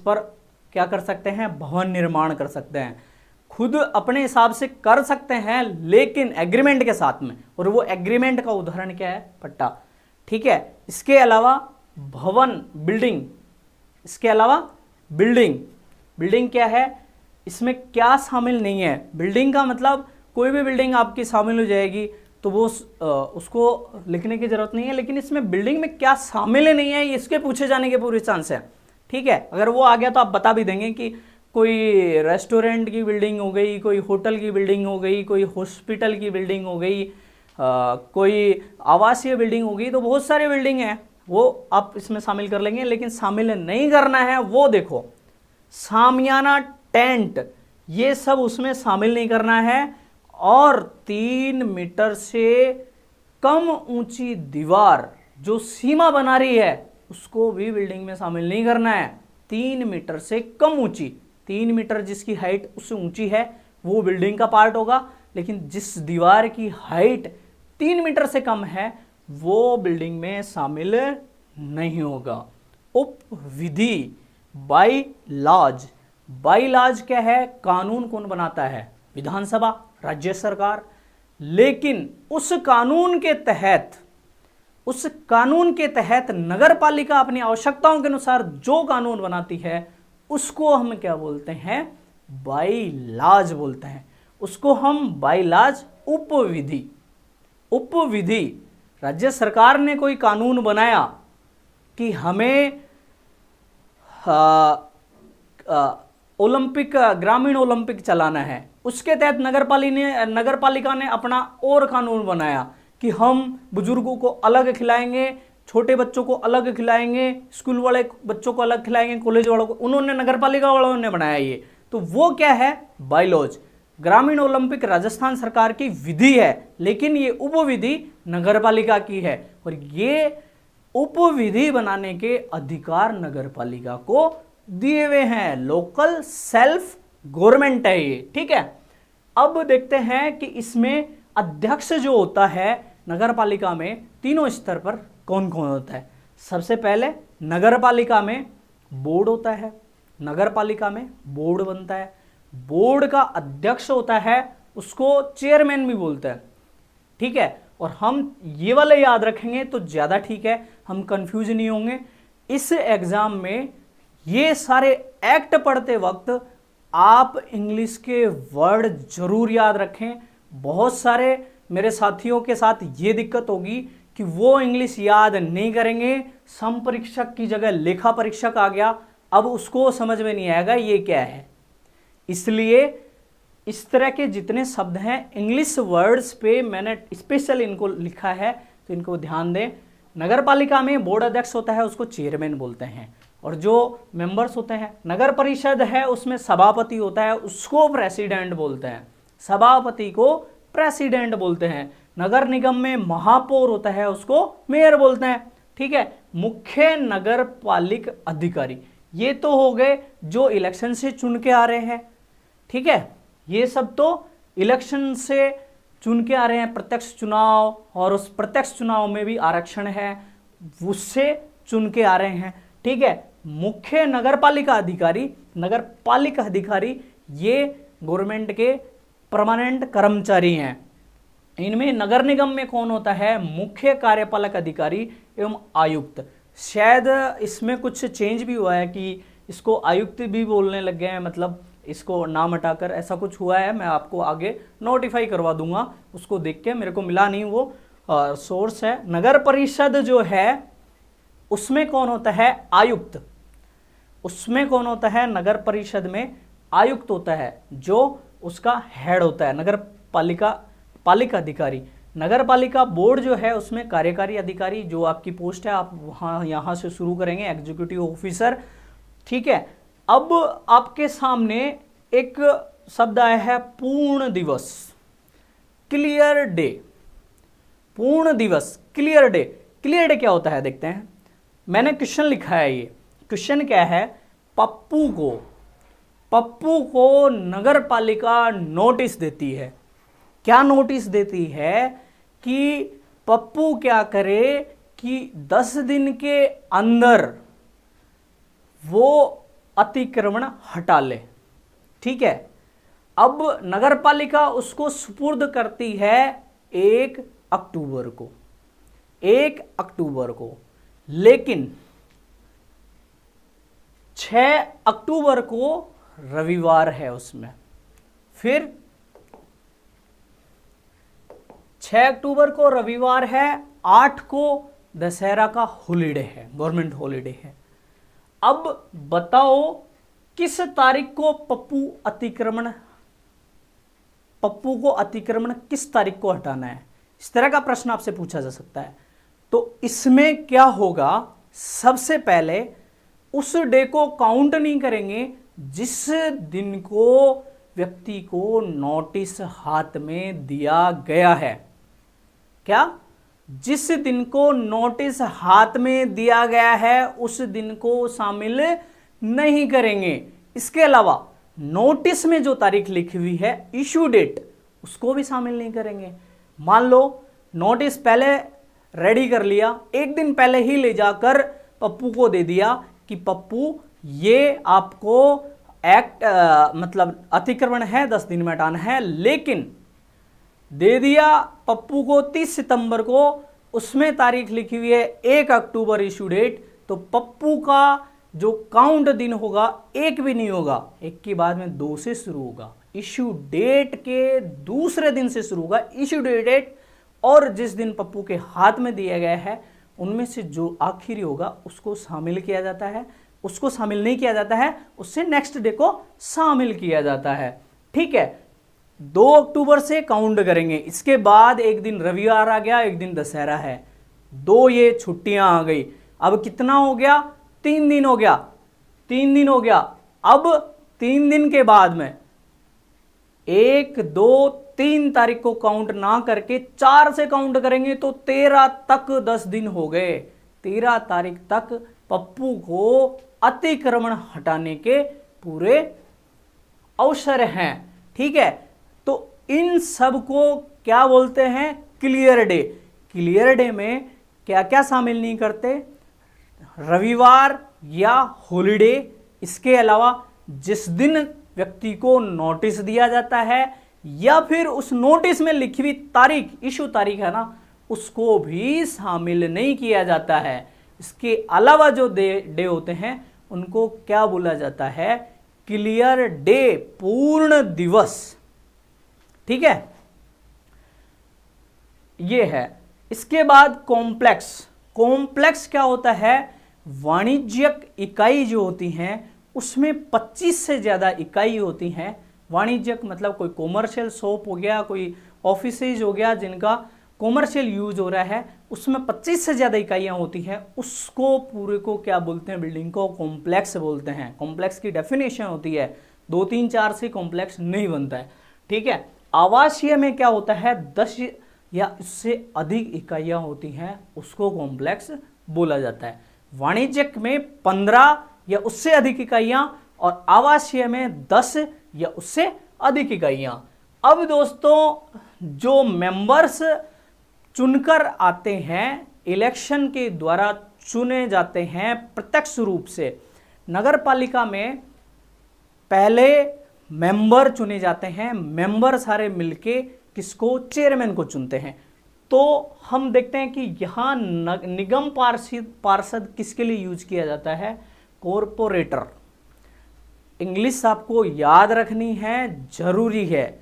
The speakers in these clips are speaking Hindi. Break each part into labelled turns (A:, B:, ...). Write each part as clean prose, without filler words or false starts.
A: पर क्या कर सकते हैं, भवन निर्माण कर सकते हैं, खुद अपने हिसाब से कर सकते हैं, लेकिन एग्रीमेंट के साथ में। और वो एग्रीमेंट का उदाहरण क्या है, पट्टा। ठीक है, इसके अलावा भवन, बिल्डिंग, इसके अलावा बिल्डिंग क्या है, इसमें क्या शामिल नहीं है। बिल्डिंग का मतलब कोई भी बिल्डिंग आपकी शामिल हो जाएगी तो वो उसको लिखने की जरूरत नहीं है, लेकिन इसमें बिल्डिंग में क्या शामिल नहीं है इसके पूछे जाने के पूरे चांस है। ठीक है, अगर वो आ गया तो आप बता भी देंगे कि कोई रेस्टोरेंट की बिल्डिंग हो गई, कोई होटल की बिल्डिंग हो गई, कोई हॉस्पिटल की बिल्डिंग हो गई, कोई आवासीय बिल्डिंग हो गई, तो बहुत सारी बिल्डिंग है, वो आप इसमें शामिल कर लेंगे। लेकिन शामिल नहीं करना है वो देखो, सामियाना, टेंट, ये सब उसमें शामिल नहीं करना है। और 3 मीटर से कम ऊंची दीवार जो सीमा बना रही है उसको भी बिल्डिंग में शामिल नहीं करना है। 3 मीटर से कम ऊंची, 3 मीटर जिसकी हाइट उससे ऊंची है वो बिल्डिंग का पार्ट होगा, लेकिन जिस दीवार की हाइट 3 मीटर से कम है वो बिल्डिंग में शामिल नहीं होगा। उपविधि, बाई लॉज, बाई लॉज क्या है, कानून कौन बनाता है, विधानसभा, राज्य सरकार। लेकिन उस कानून के तहत नगर पालिका अपनी आवश्यकताओं के अनुसार जो कानून बनाती है उसको हम क्या बोलते हैं, बाई लॉज बोलते हैं। उसको हम बाई लॉज, उपविधि, राज्य सरकार ने कोई कानून बनाया कि हमें ओलंपिक, ग्रामीण ओलंपिक चलाना है, उसके तहत नगर पालिका ने अपना और कानून बनाया कि हम बुजुर्गों को अलग खिलाएंगे, छोटे बच्चों को अलग खिलाएंगे, स्कूल वाले बच्चों को अलग खिलाएंगे, कॉलेज वालों को, उन्होंने नगर पालिका वालों ने बनाया ये। तो वो क्या है, बायलॉज। ग्रामीण ओलंपिक राजस्थान सरकार की विधि है, लेकिन ये उपविधि नगर पालिका की है, और ये उपविधि बनाने के अधिकार नगर पालिका को दिए हुए हैं। लोकल सेल्फ गवर्नमेंट है ये। ठीक है, अब देखते हैं कि इसमें अध्यक्ष जो होता है नगर पालिका में, तीनों स्तर पर कौन कौन होता है। सबसे पहले नगर पालिका में बोर्ड होता है, नगर पालिका में बोर्ड बनता है, बोर्ड का अध्यक्ष होता है, उसको चेयरमैन भी बोलते हैं। ठीक है, और हम ये वाले याद रखेंगे तो ज्यादा ठीक है, हम कंफ्यूज नहीं होंगे। इस एग्जाम में ये सारे एक्ट पढ़ते वक्त आप इंग्लिश के वर्ड जरूर याद रखें। बहुत सारे मेरे साथियों के साथ ये दिक्कत होगी कि वो इंग्लिश याद नहीं करेंगे, संपरीक्षक की जगह लेखा परीक्षक आ गया, अब उसको समझ में नहीं आएगा ये क्या है। इसलिए इस तरह के जितने शब्द हैं इंग्लिश वर्ड्स पे मैंने स्पेशल इनको लिखा है, तो इनको ध्यान दें। नगर पालिका में बोर्ड अध्यक्ष होता है, उसको चेयरमैन बोलते हैं, और जो मेंबर्स होते हैं, नगर परिषद है उसमें सभापति होता है, उसको प्रेसिडेंट बोलते हैं, सभापति को प्रेसिडेंट बोलते हैं। नगर निगम में महापौर होता है, उसको मेयर बोलते हैं। ठीक है, मुख्य नगर पालिक अधिकारी, ये तो हो गए जो इलेक्शन से चुन के आ रहे हैं। ठीक है, ये सब तो इलेक्शन से चुन के आ रहे हैं, प्रत्यक्ष चुनाव, और उस प्रत्यक्ष चुनाव में भी आरक्षण है, उससे चुन के आ रहे हैं। ठीक है, मुख्य नगर पालिका अधिकारी ये गवर्नमेंट के परमानेंट कर्मचारी हैं। इनमें नगर निगम में कौन होता है, मुख्य कार्यपालक अधिकारी एवं आयुक्त। शायद इसमें कुछ चेंज भी हुआ है कि इसको आयुक्त भी बोलने लग गए हैं, मतलब इसको नाम हटाकर ऐसा कुछ हुआ है। मैं आपको आगे नोटिफाई करवा दूंगा, उसको देख के, मेरे को मिला नहीं वो सोर्स है। नगर परिषद जो है उसमें कौन होता है, आयुक्त। उसमें कौन होता है, नगर परिषद में आयुक्त होता है, जो उसका हेड होता है, नगर पालिका अधिकारी। नगर पालिका बोर्ड जो है उसमें कार्यकारी अधिकारी, जो आपकी पोस्ट है आप वहां यहां से शुरू करेंगे, एग्जीक्यूटिव ऑफिसर। ठीक है, अब आपके सामने एक शब्द आया है पूर्ण दिवस, क्लियर डे। पूर्ण दिवस, क्लियर डे। क्लियर डे क्या होता है देखते हैं। मैंने क्वेश्चन लिखा है, ये क्वेश्चन क्या है, पप्पू को नगर पालिका नोटिस देती है। क्या नोटिस देती है कि पप्पू क्या करे कि 10 दिन के अंदर वो अतिक्रमण हटा ले। ठीक है, अब नगर पालिका उसको सुपुर्द करती है 1 अक्टूबर को, 1 अक्टूबर को, लेकिन 6 अक्टूबर को रविवार है उसमें, फिर 6 अक्टूबर को रविवार है, 8 को दशहरा का हॉलीडे है, गवर्नमेंट हॉलीडे है। अब बताओ किस तारीख को पप्पू को अतिक्रमण किस तारीख को हटाना है, इस तरह का प्रश्न आपसे पूछा जा सकता है। तो इसमें क्या होगा, सबसे पहले उस डे को काउंट नहीं करेंगे जिस दिन को व्यक्ति को नोटिस हाथ में दिया गया है। क्या? जिस दिन को नोटिस हाथ में दिया गया है उस दिन को शामिल नहीं करेंगे। इसके अलावा नोटिस में जो तारीख लिखी हुई है इशू डेट, उसको भी शामिल नहीं करेंगे। मान लो नोटिस पहले रेडी कर लिया, एक दिन पहले ही ले जाकर पप्पू को दे दिया कि पप्पू ये आपको एक्ट मतलब अतिक्रमण है, 10 दिन में हटाना है, लेकिन दे दिया पप्पू को 30 सितंबर को, उसमें तारीख लिखी हुई है 1 अक्टूबर इशू डेट, तो पप्पू का जो काउंट दिन होगा एक भी नहीं होगा, एक के बाद में 2 से शुरू होगा। इशू डेट के दूसरे दिन से शुरू होगा इशू डेट, और जिस दिन पप्पू के हाथ में दिया गया है उनमें से जो आखिरी होगा उसको शामिल किया जाता है, उसको शामिल नहीं किया जाता है, उससे नेक्स्ट डे को शामिल किया जाता है। ठीक है, 2 अक्टूबर से काउंट करेंगे। इसके बाद एक दिन रविवार आ गया, एक दिन दशहरा है, 2 ये छुट्टियां आ गई। अब कितना हो गया? 3 दिन हो गया, 3 दिन हो गया। अब 3 दिन के बाद में 1, 2, 3 तारीख को काउंट ना करके 4 से काउंट करेंगे तो 13 तक 10 दिन हो गए। 13 तारीख तक पप्पू को अतिक्रमण हटाने के पूरे अवसर हैं। ठीक है, तो इन सब को क्या बोलते हैं? Clear day. क्लियर डे में क्या क्या शामिल नहीं करते? रविवार या हॉलीडे, इसके अलावा जिस दिन व्यक्ति को नोटिस दिया जाता है या फिर उस नोटिस में लिखी हुई तारीख, इशू तारीख है ना, उसको भी शामिल नहीं किया जाता है। इसके अलावा जो डे होते हैं उनको क्या बोला जाता है? क्लियर डे, पूर्ण दिवस। ठीक है, ये है। इसके बाद कॉम्प्लेक्स। कॉम्प्लेक्स क्या होता है? वाणिज्यिक इकाई जो होती हैं उसमें 25 से ज्यादा इकाई होती हैं। वाणिज्यिक मतलब कोई कॉमर्शियल शॉप हो गया, कोई ऑफिसेज हो गया जिनका कॉमर्शियल यूज हो रहा है, उसमें 25 से ज्यादा इकाइयां होती हैं, उसको पूरे को क्या बोलते हैं? बिल्डिंग को कॉम्प्लेक्स बोलते हैं। कॉम्प्लेक्स की डेफिनेशन होती है 2, 3, 4 से कॉम्प्लेक्स नहीं बनता है। ठीक है, आवासीय में क्या होता है? 10 या इससे अधिक इकाइयां होती हैं, उसको कॉम्प्लेक्स बोला जाता है। वाणिज्यिक में 15 या उससे अधिक इकाइयां और आवासीय में 10 या उससे अधिक इकाइयां। अब दोस्तों, जो मेंबर्स चुनकर आते हैं, इलेक्शन के द्वारा चुने जाते हैं प्रत्यक्ष रूप से। नगर पालिका में पहले मेंबर चुने जाते हैं, मेंबर सारे मिलके किसको? चेयरमैन को चुनते हैं। तो हम देखते हैं कि यहां निगम पार्षद किसके लिए यूज किया जाता है? कॉरपोरेटर। इंग्लिश आपको याद रखनी है, जरूरी है।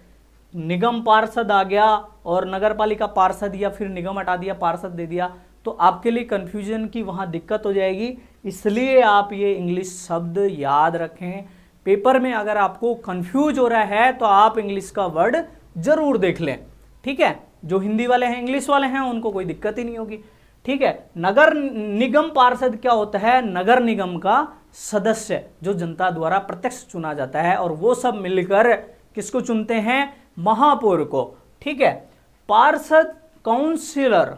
A: निगम पार्षद आ गया और नगर पालिका पार्षद, या फिर निगम हटा दिया पार्षद दे दिया, तो आपके लिए कंफ्यूजन की वहां दिक्कत हो जाएगी। इसलिए आप ये इंग्लिश शब्द याद रखें। पेपर में अगर आपको कंफ्यूज हो रहा है तो आप इंग्लिश का वर्ड जरूर देख लें। ठीक है, जो हिंदी वाले हैं, इंग्लिश वाले हैं, उनको कोई दिक्कत ही नहीं होगी। ठीक है, नगर निगम पार्षद क्या होता है? नगर निगम का सदस्य जो जनता द्वारा प्रत्यक्ष चुना जाता है, और वो सब मिलकर किसको चुनते हैं? महापौर को। ठीक है, पार्षद काउंसिलर।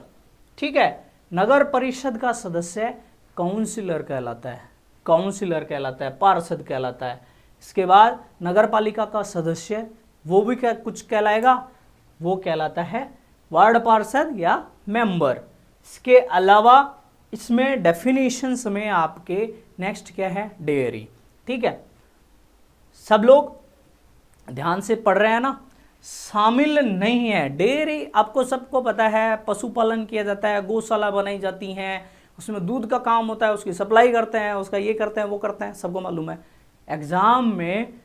A: ठीक है, नगर परिषद का सदस्य काउंसिलर कहलाता है, काउंसिलर कहलाता है, पार्षद कहलाता है। इसके बाद नगर पालिका का सदस्य वो भी क्या कुछ कहलाएगा? वो कहलाता है वार्ड पार्षद या मेंबर। इसके अलावा इसमें डेफिनेशंस में आपके नेक्स्ट क्या है? डेयरी। ठीक है, सब लोग ध्यान से पढ़ रहे हैं ना। शामिल नहीं है डेयरी, आपको सबको पता है, पशुपालन किया जाता है, गौशाला बनाई जाती हैं, उसमें दूध का काम होता है, उसकी सप्लाई करते हैं, उसका ये करते हैं वो करते हैं, सबको मालूम है। एग्जाम में